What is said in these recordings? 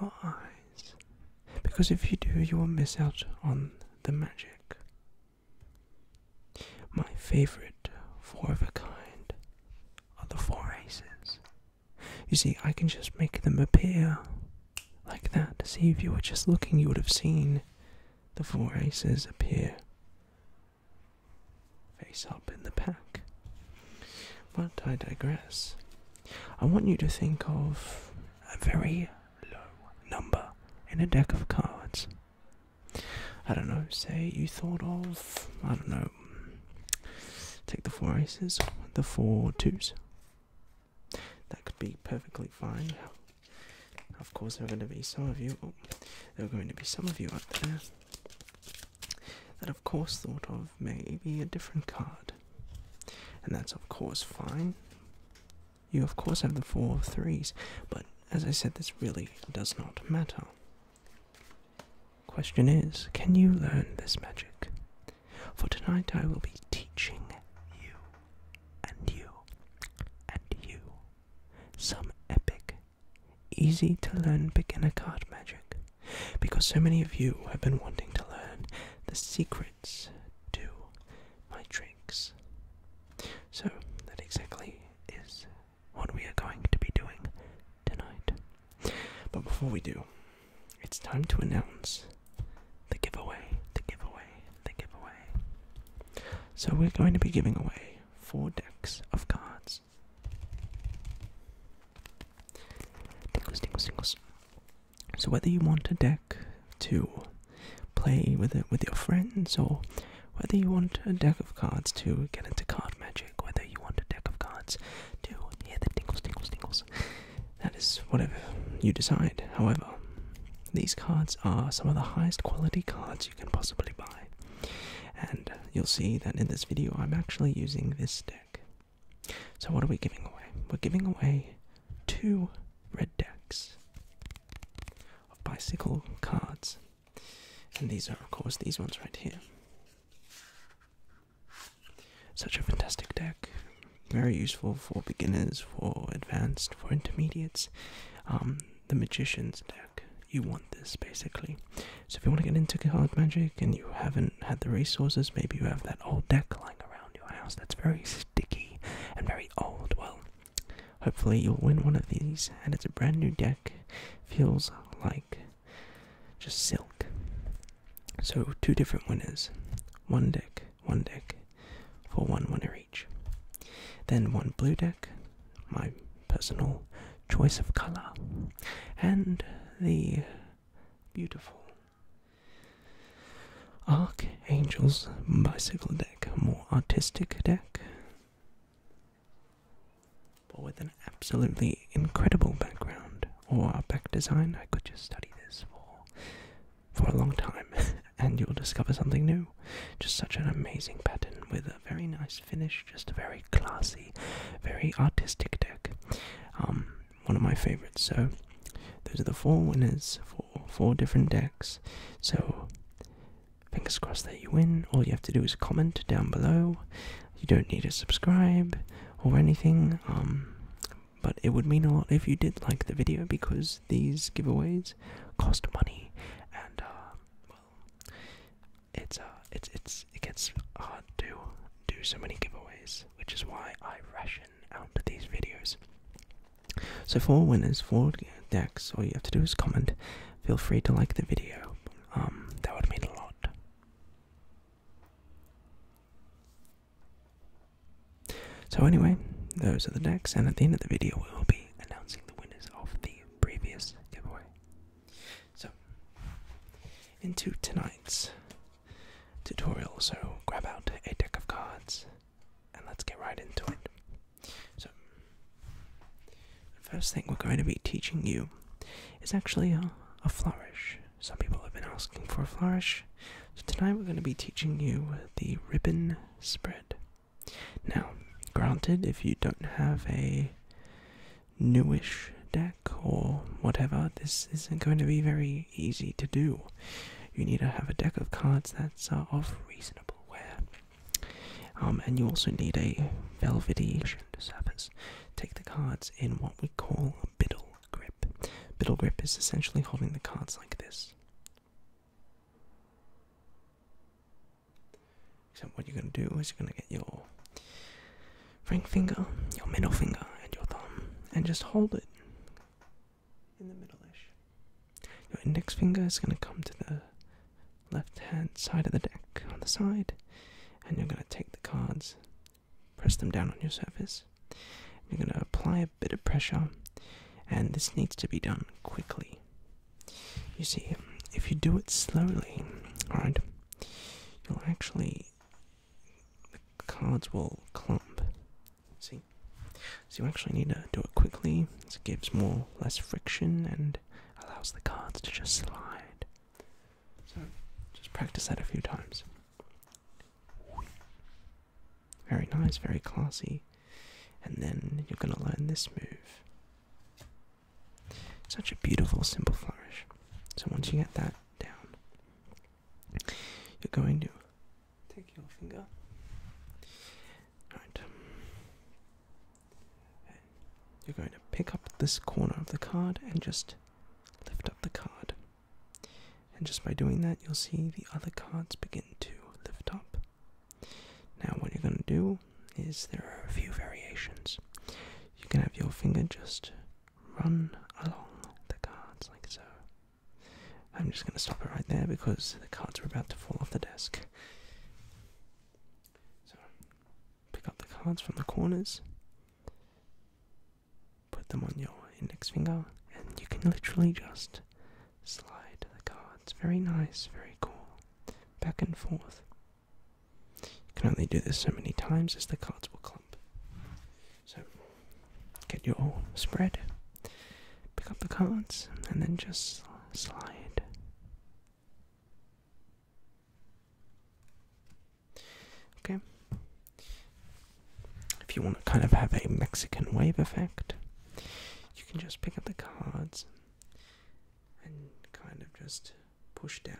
your eyes, because if you do, you will miss out on the magic. My favorite four of a kind are the four aces. You see, I can just make them appear like that. See, if you were just looking, you would have seen the four aces appear face up in the pack. But I digress. I want you to think of a very low number in a deck of cards. I don't know, say you thought of, I don't know, take the four aces, the four twos. That could be perfectly fine. Of course, there are going to be some of you, out there that of course thought of maybe a different card. And that's of course fine. You of course have the four threes, but as I said, this really does not matter. Question is, can you learn this magic? For tonight I will be teaching you, and you, and you, some epic, easy to learn beginner card magic, because so many of you have been wanting to learn the secrets to my tricks. So that exactly is what we are going to be doing tonight. But before we do, it's time to announce the giveaway. So we're going to be giving away 4 decks of cards. Tingles. So whether you want a deck to play with your friends, or whether you want a deck of cards to get into card magic, whether you want a deck of cards to hear the tingles, that is whatever you decide. However, these cards are some of the highest quality cards you can possibly buy. And you'll see that in this video I'm actually using this deck. So what are we giving away? We're giving away 2 red decks of bicycle cards. And these are of course these ones right here. Such a fantastic deck. Very useful for beginners, for advanced, for intermediates. The Magician's deck. You want this basically. So if you want to get into card magic and you haven't had the resources, maybe you have that old deck lying around your house that's very sticky and very old, well, hopefully you'll win one of these, and it's a brand new deck. Feels like just silk. So 2 different winners. One deck for 1 winner each. Then 1 blue deck, my personal choice of colour, and the beautiful Archangel's bicycle deck, a more artistic deck, but with an absolutely incredible background or back design. I could just study this for a long time and you'll discover something new. Just such an amazing pattern with a very nice finish, just a very classy, very artistic deck. One of my favorites. So those are the 4 winners for 4 different decks. So fingers crossed that you win. All you have to do is comment down below. You don't need to subscribe or anything, but it would mean a lot if you did like the video, because these giveaways cost money, and well, it gets hard to do so many giveaways, which is why I ration out these videos. So 4 winners, 4 decks. All you have to do is comment. Feel free to like the video. That would mean a lot. So anyway, those are the decks, and at the end of the video we will be announcing the winners of the previous giveaway. So, into tonight's tutorial. So grab out a deck of cards and let's get right into it. So, the first thing we're going to be teaching you is actually a flourish. Some people have been asking for a flourish. So tonight we're going to be teaching you the ribbon spread. Now, granted, if you don't have a newish deck or whatever, this isn't going to be very easy to do. You need to have a deck of cards that's of reasonable wear. And you also need a velvety surface. Take the cards in what we call biddle grip. little grip is essentially holding the cards like this. So what you're going to do is you're going to get your ring finger, your middle finger, and your thumb, and just hold it in the middle-ish. Your index finger is going to come to the left-hand side of the deck on the side, and you're going to take the cards, press them down on your surface. You're going to apply a bit of pressure, and this needs to be done quickly. You see, if you do it slowly, alright, you'll actually, the cards will clump. See? So you actually need to do it quickly. It gives less friction and allows the cards to just slide. So just practice that a few times. Very nice, very classy. And then you're going to learn this move. Such a beautiful, simple flourish. So once you get that down, you're going to take your finger. Right. And you're going to pick up this corner of the card and just lift up the card. And just by doing that, you'll see the other cards begin to lift up. Now what you're going to do is there are a few variations. You can have your finger just run along the cards like so. I'm just going to stop it right there because the cards are about to fall off the desk. So, pick up the cards from the corners, put them on your index finger, and you can literally just slide the cards. Very nice, very cool. Back and forth. You can only do this so many times as the cards will clump. So, get your spread, pick up the cards, and then just slide. Okay. If you want to kind of have a Mexican wave effect, you can just pick up the cards and kind of just push down.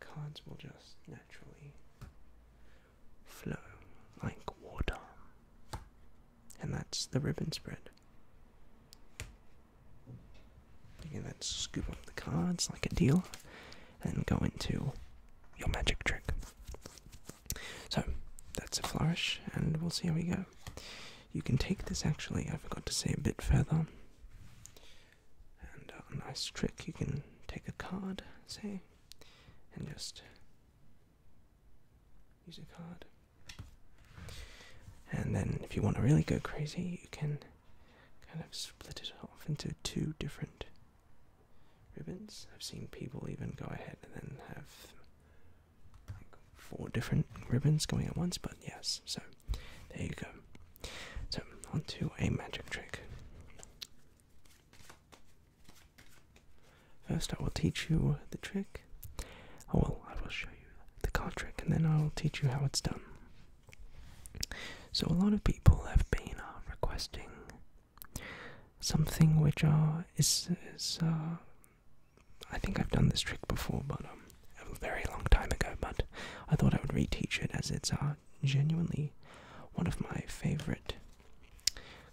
Cards will just naturally flow like water, and that's the ribbon spread. You can then scoop up the cards like a dealer and go into your magic trick. So that's a flourish, and we'll see how we go. You can take this, actually, I forgot to say, a bit further, and a nice trick. You can take a card, say, and just use a card. And then if you want to really go crazy, you can kind of split it off into two different ribbons. I've seen people even go ahead and then have like 4 different ribbons going at once, but yes, so there you go. So onto a magic trick. First I will teach you the trick. I will show you the card trick, and then I'll teach you how it's done. So a lot of people have been requesting something which is I think I've done this trick before, but a very long time ago. But I thought I would reteach it, as it's genuinely one of my favorite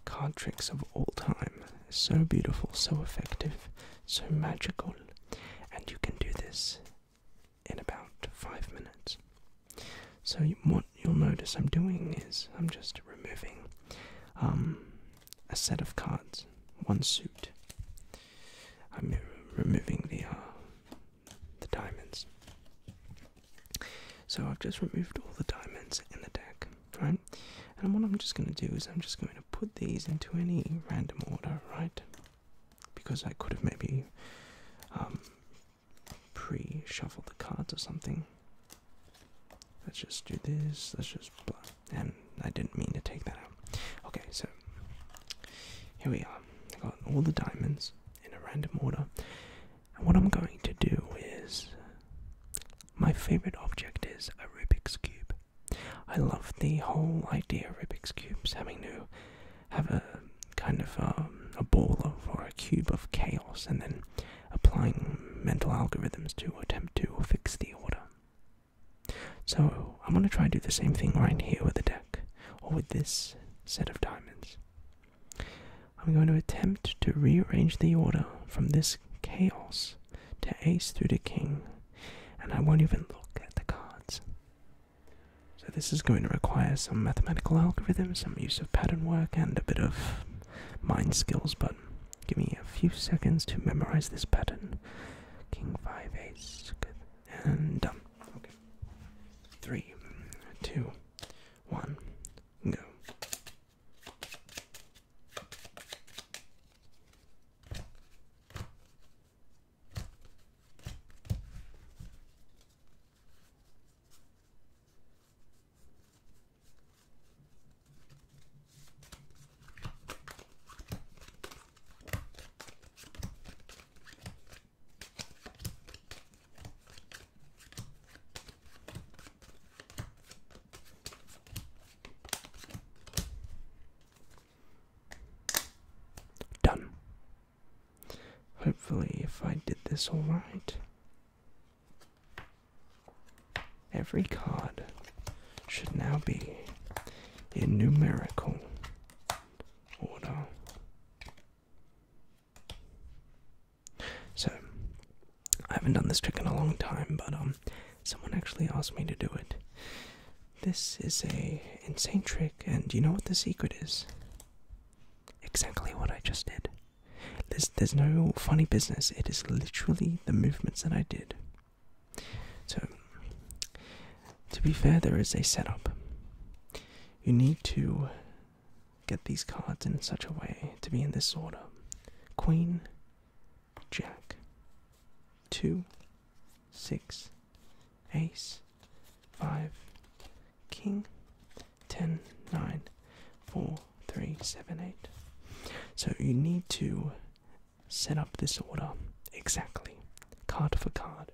card tricks of all time. It's so beautiful, so effective, so magical, and you can do this in about 5 minutes. So what you'll notice I'm doing is I'm just removing a set of cards, one suit. I'm removing the diamonds. So I've just removed all the diamonds in the deck, right? And what I'm just going to do is I'm just going to put these into any random order, right? Because I could have maybe pre-shuffle the cards or something. Let's just do this, and I didn't mean to take that out. Okay, so here we are. I got all the diamonds in a random order, and what I'm going to do is, my favorite object is a Rubik's Cube. I love the whole idea of Rubik's Cubes, having to have a kind of a ball or a cube of chaos, and then applying mental algorithms to attempt to fix the order. So I'm going to try to do the same thing right here with the deck, or with this set of diamonds. I'm going to attempt to rearrange the order from this chaos to ace through to king, and I won't even look at the cards. So this is going to require some mathematical algorithm, some use of pattern work, and a bit of mind skills, but give me a few seconds to memorize this pattern. King 5 ace, good, and done. Okay. 3, 2, 1, go. Done. Hopefully, if I did this all right, every card should now be in numerical order. So, I haven't done this trick in a long time, but someone actually asked me to do it. This is a insane trick, and do you know what the secret is? Exactly what I just did. There's no funny business. It is literally the movements that I did. So, to be fair, there is a setup. You need to get these cards in such a way to be in this order: Queen, Jack, 2, 6, Ace, 5, King, 10, 9, 4, 3, 7, 8. So you need to set up this order exactly, card for card.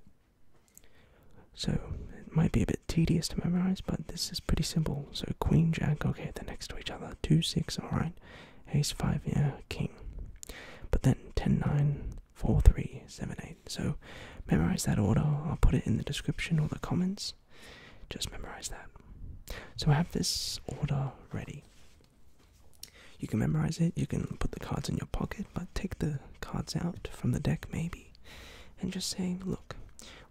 So it might be a bit tedious to memorize, but this is pretty simple. So Queen, Jack, okay, they're next to each other. 2, 6, alright. Ace, 5, yeah, King. But then 10, 9, 4, 3, 7, 8. So memorize that order. I'll put it in the description or the comments. Just memorize that. So I have this order ready. You can memorize it, you can put the cards in your pocket, but take the cards out from the deck maybe, and just say, look,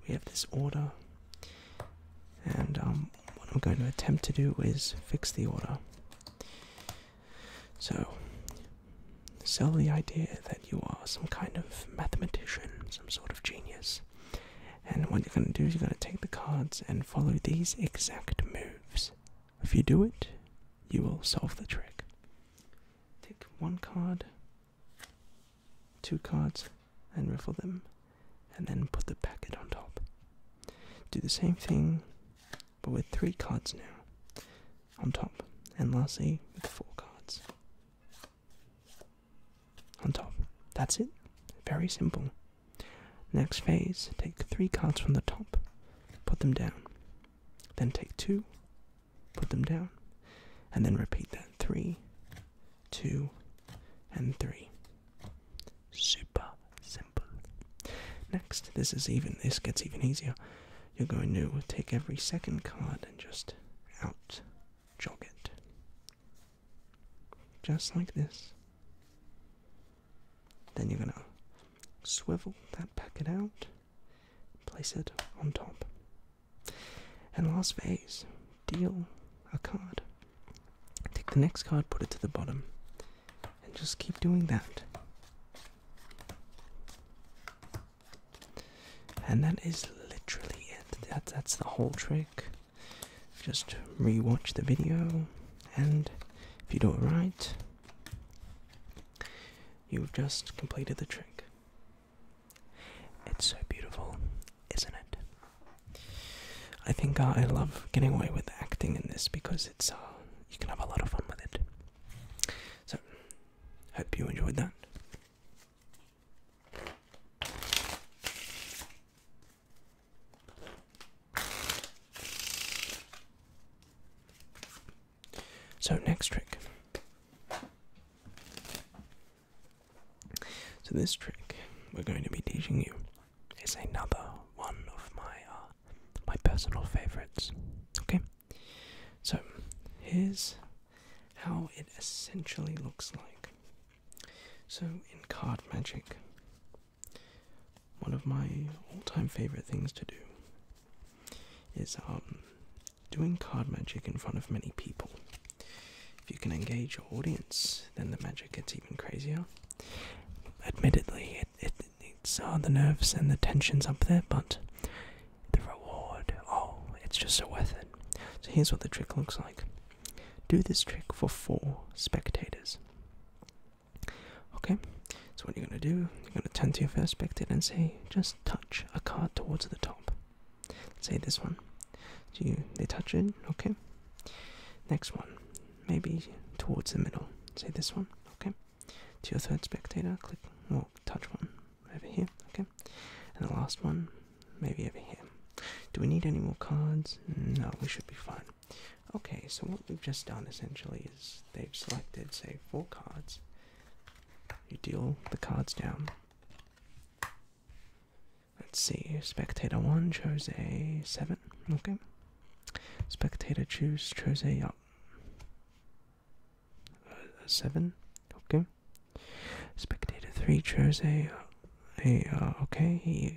we have this order, and what I'm going to attempt to do is fix the order. So, sell the idea that you are some kind of mathematician, some sort of genius, and what you're going to do is you're going to take the cards and follow these exact moves. If you do it, you will solve the trick. Take one card, 2 cards, and riffle them, and then put the packet on top. Do the same thing, but with 3 cards now on top, and lastly with 4 cards on top. That's it. Very simple. Next phase, take 3 cards from the top, put them down. Then take 2, put them down, and then repeat that. 3, 2, and 3. Super simple. Next, this gets even easier. You're going to take every second card and just out jog it. Just like this. Then you're going to swivel that packet out, place it on top. And last phase, deal a card. Take the next card, put it to the bottom, and just keep doing that. And that is literally it. That's the whole trick. Just rewatch the video, and if you do it right, you've just completed the trick. It's so beautiful, isn't it? I think I love getting away with acting in this because it's you can have a lot of fun with it. So, hope you enjoyed that. So, next trick. So this trick we're going to be teaching you is another one of my personal favorites. Okay? So, here's how it essentially looks like. So in card magic, one of my all-time favorite things to do is doing card magic in front of many people. If you can engage your audience, then the magic gets even crazier. Admittedly, it's the nerves and the tension's up there, but the reward, oh, it's just so worth it. So here's what the trick looks like. Do this trick for 4 spectators. Okay, so what you're going to do, you're going to turn to your first spectator and say, just touch a card towards the top. Say this one. They touch it, okay. Next one, maybe towards the middle. Say this one, okay. To your third spectator, click, well, touch one over here, okay. And the last one, maybe over here. Do we need any more cards? No, we should be fine. Okay, so what we've just done essentially is they've selected, say, 4 cards. You deal the cards down. Let's see, spectator 1 chose a 7, okay. Spectator 2 chose a 7, okay. Spectator 3 chose a okay,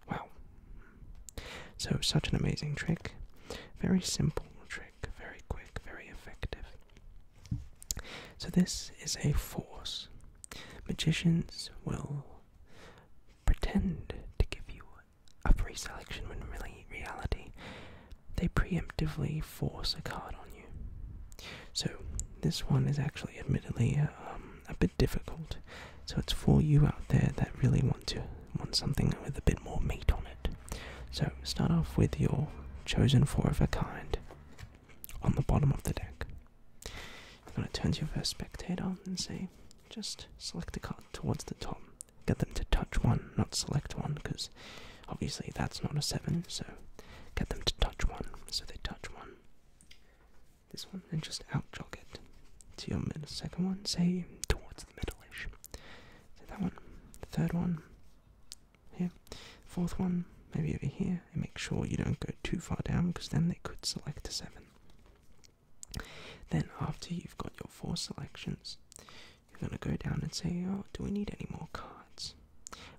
wow. So, such an amazing trick. Very simple trick, very quick, very effective. So this is a force. Magicians will pretend to give you a free selection when really, in reality, they preemptively force a card on you. So this one is actually admittedly a bit difficult. So it's for you out there that really want something with a bit more meat on it. So start off with your chosen 4 of a kind on the bottom of the deck. You're going to turn to your first spectator and say, just select a card towards the top. Get them to touch one, not select one, because obviously that's not a 7, so get them to touch one. So they touch one. This one, and just out jog it to your middle. Second one, say towards the middle-ish. So that one. The third one, here. Fourth one, maybe over here. And make sure you don't go too far down, because then they could select a 7. Then after you've got your 4 selections, you're going to go down and say, oh, do we need any more cards?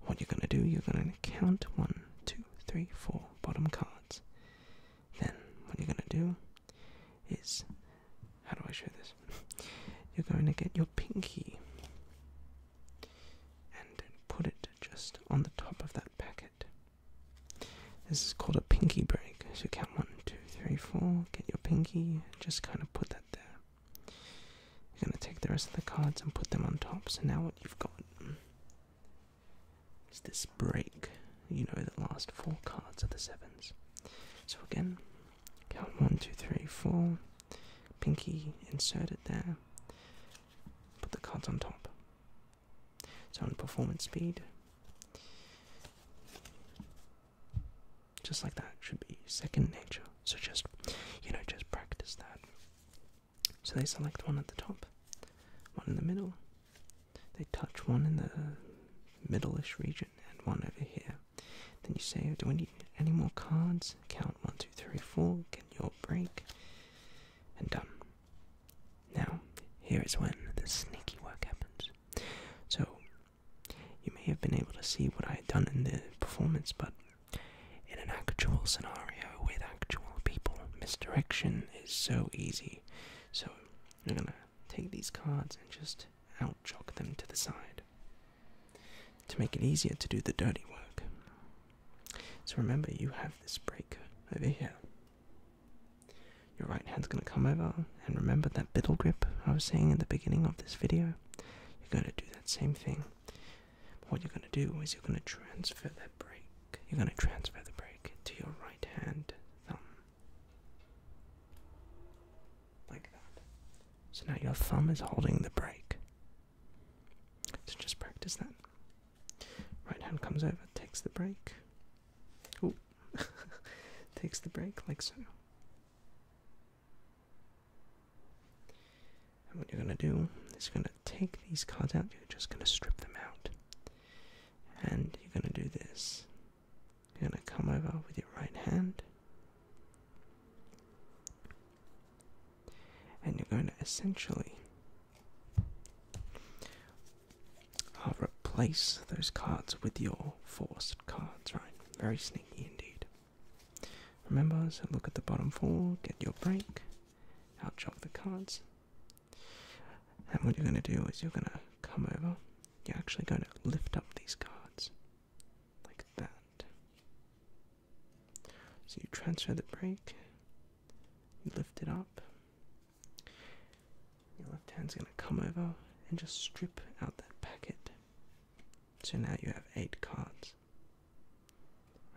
What you're going to do, you're going to count 1, 2, 3, 4 bottom cards. Then what you're going to do is, how do I show this? You're going to get your pinky and put it just on the top of that packet. This is called a pinky break. So count 1, 2, 3, 4, get your pinky, and just kind of put that there. You're going to take the rest of the cards and put them on top. So now what you've got is this break. You know the last 4 cards are the 7s. So again, count 1, 2, 3, 4. Pinky, insert it there. Put the cards on top. So on performance speed, just like that, should be second nature. So just practice that. So they select one at the top, one in the middle. They touch one in the middle-ish region and one over here. Then you say, do we need any more cards? Count 1, 2, 3, 4, get your break, and done. Now, here is when the sneaky work happens. So, you may have been able to see what I had done in the performance, but in an actual scenario with actual people, misdirection is so easy. So, you're going to take these cards and just out-jog them to the side to make it easier to do the dirty work. So remember, you have this break over here. Your right hand's going to come over, and remember that biddle grip I was saying in the beginning of this video? You're going to do that same thing. What you're going to do is you're going to transfer that break. You're going to transfer the break to your right hand thumb. Like that. So now your thumb is holding the break. So just practice that. Right hand comes over, takes the break. Ooh. Takes the break like so. And what you're going to do is you're going to take these cards out, you're just going to strip them out. And you're going to do this. You're going to come over with your right hand. And you're going to essentially replace those cards with your forced cards, right? Very sneaky indeed. Remember, so look at the bottom four, get your break, outchop the cards. And what you're going to do is you're going to come over, you're actually going to lift up these cards, like that. So you transfer the break, you lift it up, your left hand's going to come over and just strip out that packet. So now you have 8 cards,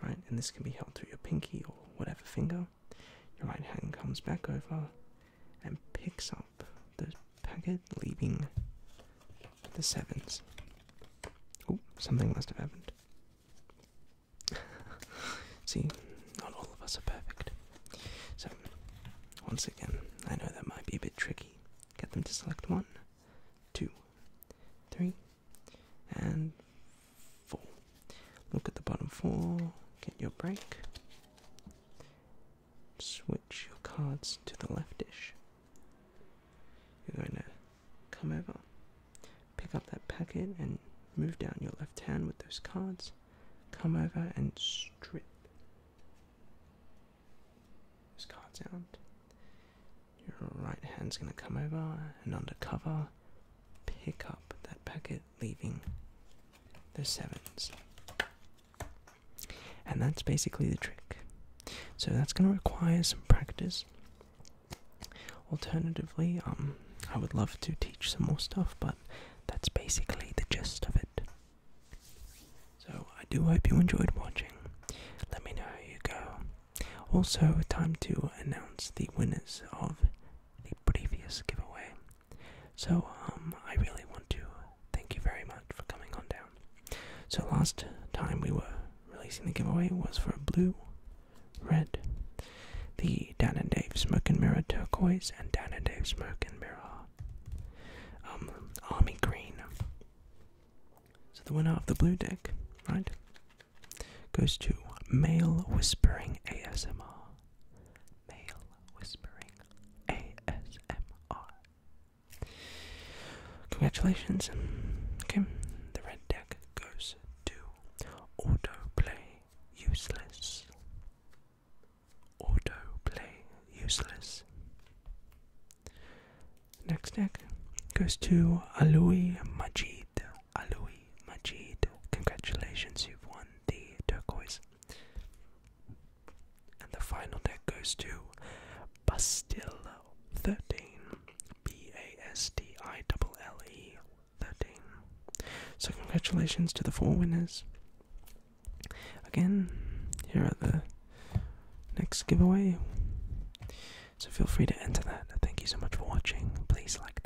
right? And this can be held through your pinky or whatever finger. Your right hand comes back over and picks up the packet, leaving the 7s. Oh, something must have happened. See, not all of us are perfect. So, once again, I know that might be a bit tricky. Get them to select 1, 2, 3, and 4. Look at the bottom 4, get your break. Switch your cards to the left-ish. You're going to come over, pick up that packet and move down your left hand with those cards. Come over and strip those cards out. Your right hand's going to come over and under cover pick up that packet, leaving the 7s. And that's basically the trick. So that's going to require some practice. Alternatively, I would love to teach some more stuff, but that's basically the gist of it. So I do hope you enjoyed watching. Let me know how you go. Also, time to announce the winners of the previous giveaway. So I really want to thank you very much for coming on down. So last time we were releasing the giveaway was for a blue, red, the Dan and Dave Smoke and Mirror turquoise, and Dan and Dave Smoke and Mirror army green. So the winner of the blue deck, right, goes to Male Whispering ASMR. Male Whispering ASMR. Congratulations. Okay, the red deck goes to Autoplay Useless. Autoplay Useless. Next deck goes to Alui Majid. Alui Majid. Congratulations, you've won the turquoise. And the final deck goes to Bastille 13. BASTILLE 13. So congratulations to the 4 winners. Again, here are the next giveaway. So feel free to enter that. Thank you so much for watching. Please like